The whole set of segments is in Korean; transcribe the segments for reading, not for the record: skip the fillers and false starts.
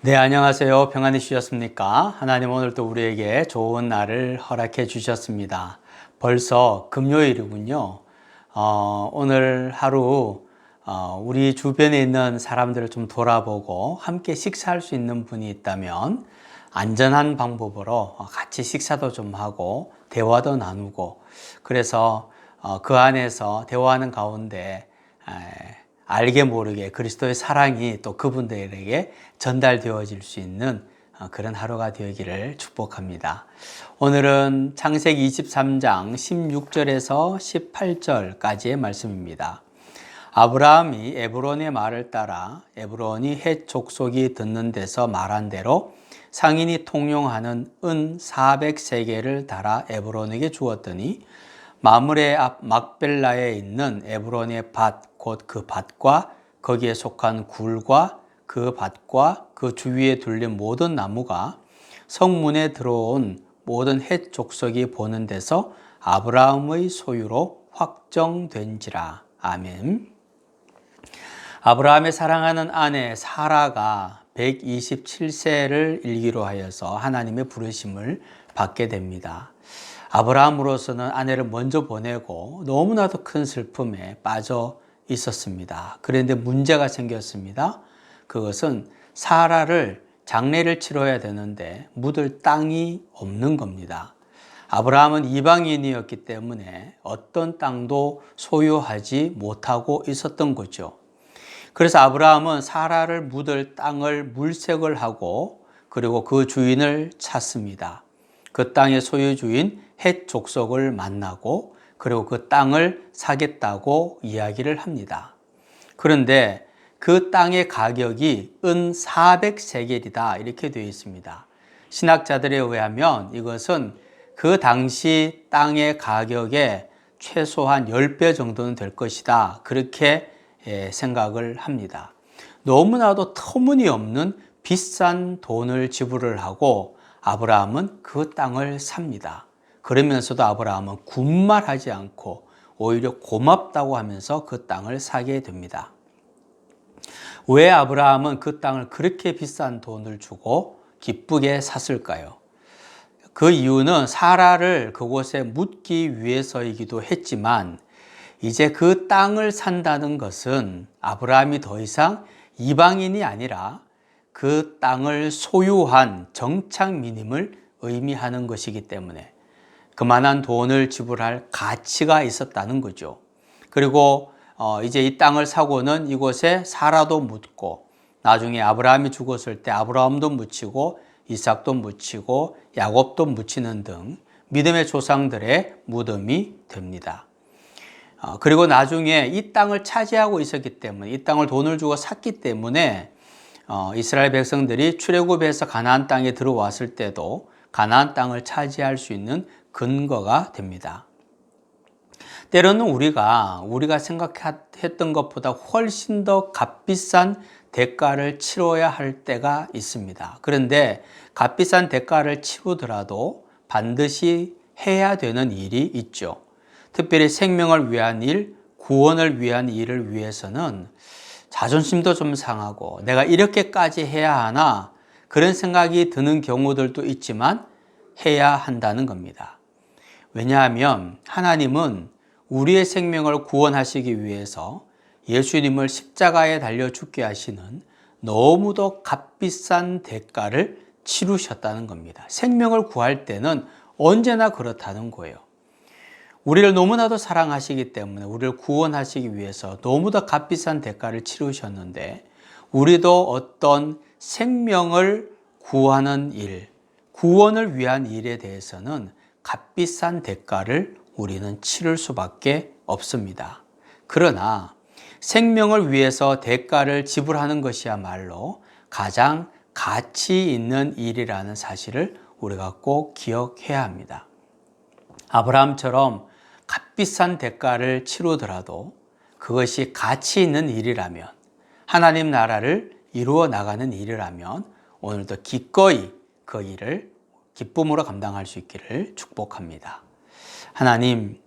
네, 안녕하세요. 평안히 쉬셨습니까? 하나님 오늘도 우리에게 좋은 날을 허락해 주셨습니다. 벌써 금요일이군요. 오늘 하루 우리 주변에 있는 사람들을 좀 돌아보고 함께 식사할 수 있는 분이 있다면 안전한 방법으로 같이 식사도 좀 하고 대화도 나누고 그래서 그 안에서 대화하는 가운데 알게 모르게 그리스도의 사랑이 또 그분들에게 전달되어질 수 있는 그런 하루가 되기를 축복합니다. 오늘은 창세기 23장 16절에서 18절까지의 말씀입니다. 아브라함이 에브론의 말을 따라 에브론이 헷 족속이 듣는 데서 말한 대로 상인이 통용하는 은 400세겔을 달아 에브론에게 주었더니 마므레 앞 막벨라에 있는 에브론의 밭 곧 그 밭과 거기에 속한 굴과 그 밭과 그 주위에 둘린 모든 나무가 성문에 들어온 모든 헷 족속이 보는 데서 아브라함의 소유로 확정된지라. 아멘. 아브라함의 사랑하는 아내 사라가 127세를 일기로 하여서 하나님의 부르심을 받게 됩니다. 아브라함으로서는 아내를 먼저 보내고 너무나도 큰 슬픔에 빠져 있었습니다. 그런데 문제가 생겼습니다. 그것은 사라를 장례를 치러야 되는데 묻을 땅이 없는 겁니다. 아브라함은 이방인이었기 때문에 어떤 땅도 소유하지 못하고 있었던 거죠. 그래서 아브라함은 사라를 묻을 땅을 물색을 하고 그리고 그 주인을 찾습니다. 그 땅의 소유주인 헷 족속을 만나고 그리고 그 땅을 사겠다고 이야기를 합니다. 그런데 그 땅의 가격이 은 400세겔이다 이렇게 되어 있습니다. 신학자들에 의하면 이것은 그 당시 땅의 가격의 최소한 10배 정도는 될 것이다 그렇게 생각을 합니다. 너무나도 터무니없는 비싼 돈을 지불을 하고 아브라함은 그 땅을 삽니다. 그러면서도 아브라함은 군말하지 않고 오히려 고맙다고 하면서 그 땅을 사게 됩니다. 왜 아브라함은 그 땅을 그렇게 비싼 돈을 주고 기쁘게 샀을까요? 그 이유는 사라를 그곳에 묻기 위해서이기도 했지만 이제 그 땅을 산다는 것은 아브라함이 더 이상 이방인이 아니라 그 땅을 소유한 정착민임을 의미하는 것이기 때문에 그만한 돈을 지불할 가치가 있었다는 거죠. 그리고 이제 이 땅을 사고는 이곳에 사라도 묻고 나중에 아브라함이 죽었을 때 아브라함도 묻히고 이삭도 묻히고 야곱도 묻히는 등 믿음의 조상들의 무덤이 됩니다. 그리고 나중에 이 땅을 차지하고 있었기 때문에 이 땅을 돈을 주고 샀기 때문에 이스라엘 백성들이 출애굽해서 가나안 땅에 들어왔을 때도 가나안 땅을 차지할 수 있는 근거가 됩니다. 때로는 우리가 생각했던 것보다 훨씬 더 값비싼 대가를 치러야 할 때가 있습니다. 그런데 값비싼 대가를 치르더라도 반드시 해야 되는 일이 있죠. 특별히 생명을 위한 일, 구원을 위한 일을 위해서는 자존심도 좀 상하고 내가 이렇게까지 해야 하나 그런 생각이 드는 경우들도 있지만 해야 한다는 겁니다. 왜냐하면 하나님은 우리의 생명을 구원하시기 위해서 예수님을 십자가에 달려 죽게 하시는 너무도 값비싼 대가를 치르셨다는 겁니다. 생명을 구할 때는 언제나 그렇다는 거예요. 우리를 너무나도 사랑하시기 때문에 우리를 구원하시기 위해서 너무도 값비싼 대가를 치르셨는데 우리도 어떤 생명을 구하는 일, 구원을 위한 일에 대해서는 값비싼 대가를 우리는 치를 수밖에 없습니다. 그러나 생명을 위해서 대가를 지불하는 것이야말로 가장 가치 있는 일이라는 사실을 우리가 꼭 기억해야 합니다. 아브라함처럼 값비싼 대가를 치르더라도 그것이 가치 있는 일이라면 하나님 나라를 이루어 나가는 일이라면 오늘도 기꺼이 그 일을 기쁨으로 감당할 수 있기를 축복합니다. 하나님,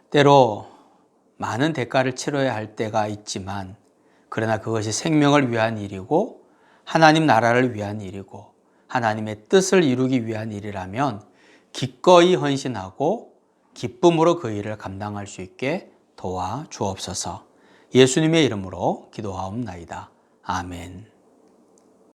때로 많은 대가를 치러야 할 때가 있지만 그러나 그것이 생명을 위한 일이고 하나님 나라를 위한 일이고 하나님의 뜻을 이루기 위한 일이라면 기꺼이 헌신하고 기쁨으로 그 일을 감당할 수 있게 도와 주옵소서. 예수님의 이름으로 기도하옵나이다. 아멘.